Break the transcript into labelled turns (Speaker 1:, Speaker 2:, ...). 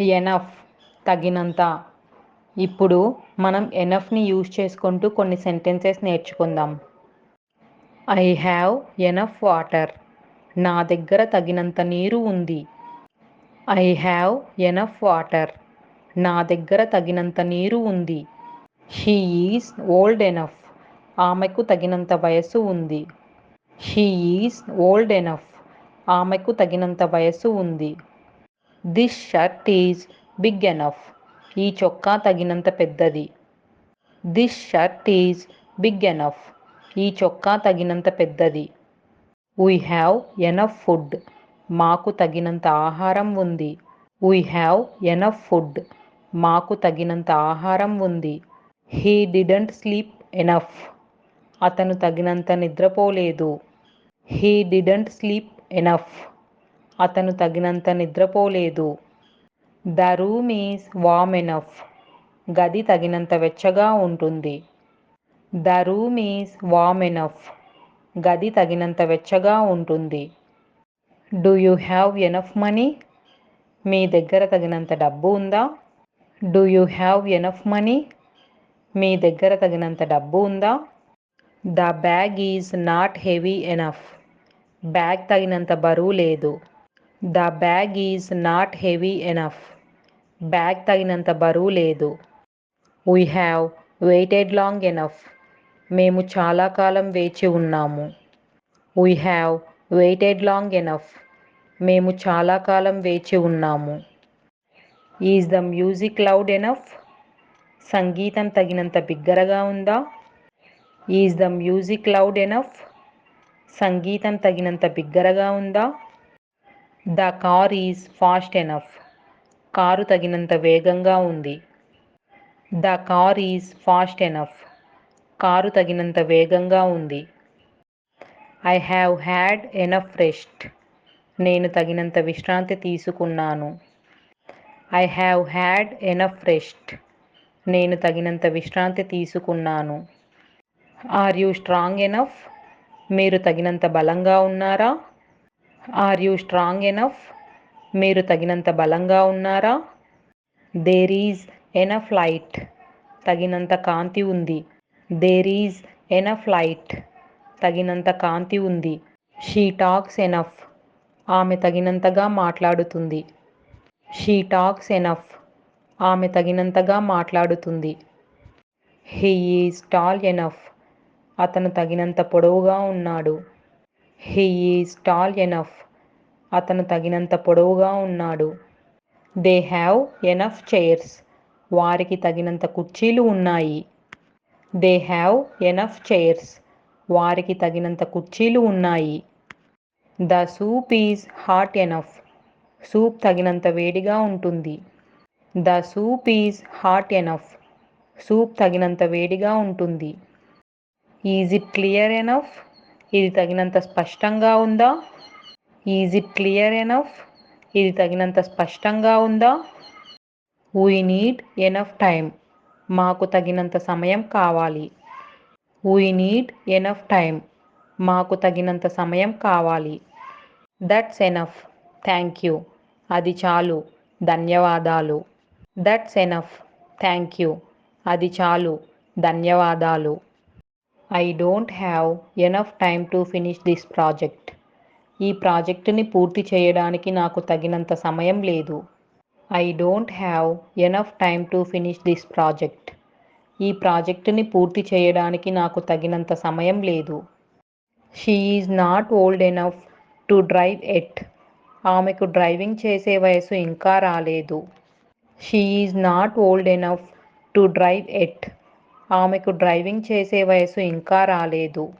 Speaker 1: Enough తగినంత. ఇప్పుడు మనం ఎనఫ్ని యూజ్ చేసుకుంటూ కొన్ని సెంటెన్సెస్ నేర్చుకుందాం. I have enough water. నా దగ్గర తగినంత నీరు ఉంది. I have enough water. నా దగ్గర తగినంత నీరు ఉంది. She is old enough. ఆమెకు తగినంత వయస్సు ఉంది. She is old enough. ఆమెకు తగినంత వయస్సు ఉంది. This shirt is big enough. ఈ చొక్కా తగినంత పెద్దది. This shirt is big enough. ఈ చొక్కా తగినంత పెద్దది. We have enough food. మాకు తగినంత ఆహారం ఉంది. We have enough food. మాకు తగినంత ఆహారం ఉంది. He didn't sleep enough. అతను తగినంత నిద్రపోలేదు. He didn't sleep enough. అతను తగినంత నిద్రపోలేదు. The room is warm enough. గది తగినంత వెచ్చగా ఉంటుంది. The room is warm enough. గది తగినంత వెచ్చగా ఉంటుంది. Do you have enough money. మీ దగ్గర తగినంత డబ్బు ఉందా. Do you have enough money. మీ దగ్గర తగినంత డబ్బు ఉందా. The bag is not heavy enough. Bag తగినంత బరువు లేదు. The bag is not heavy enough. Bag తగినంత బరువు లేదు. We have weighted long enough. మేము చాలా కాలం వేచి ఉన్నాము. We have weighted long enough. మేము చాలా కాలం వేచి ఉన్నాము. Is the music loud enough. సంగీతం తగినంత బిగ్గరగా ఉందా. Is the music loud enough. సంగీతం తగినంత బిగ్గరగా ఉందా. The car is fast enough. Car తగినంత వేగంగా ఉంది. The car is fast enough. Car తగినంత వేగంగా ఉంది. I have had enough rest. నేను తగినంత విశ్రాంతి తీసుకున్నాను. I have had enough rest. నేను తగినంత విశ్రాంతి తీసుకున్నాను. Are you strong enough. మీరు తగినంత బలంగా ఉన్నారా. Are you strong enough. మీరు తగినంత బలంగా ఉన్నారా. There is enough light. తగినంత కాంతి ఉంది. There is enough light. తగినంత కాంతి ఉంది. She talks enough. ఆమె తగినంతగా మాట్లాడుతుంది. She talks enough. ఆమె తగినంతగా మాట్లాడుతుంది. He is tall enough. అతను తగినంత పొడవుగా ఉన్నాడు. He is tall enough. అతను తగినంత పొడవుగా ఉన్నాడు. They have enough chairs. వారికి తగినంత కుర్చీలు ఉన్నాయి. They have enough chairs. వారికి తగినంత కుర్చీలు ఉన్నాయి. The soup is hot enough. Soup తగినంత వేడిగా ఉంటుంది. The soup is hot enough. Soup తగినంత వేడిగా ఉంటుంది. Is it clear enough. ఇది తగినంత స్పష్టంగా ఉందా. Is it clear enough. ఇది తగినంత స్పష్టంగా ఉందా. We need enough time. మాకు తగినంత సమయం కావాలి. We need enough time. మాకు తగినంత సమయం కావాలి. That's enough. Thank you. అది చాలు. ధన్యవాదాలు. That's enough. Thank you. అది చాలు. ధన్యవాదాలు. I don't have enough time to finish this project. ఈ ప్రాజెక్టుని పూర్తి చేయడానికి నాకు తగినంత సమయం లేదు. I don't have enough time to finish this project. ఈ ప్రాజెక్టుని పూర్తి చేయడానికి నాకు తగినంత సమయం లేదు. She is not old enough to drive at. ఆమెకు డ్రైవింగ్ చేసే వయసు ఇంకా రాలేదు. She is not old enough to drive at. ఆమెకు డ్రైవింగ్ చేసే వయసు ఇంకా రాలేదు.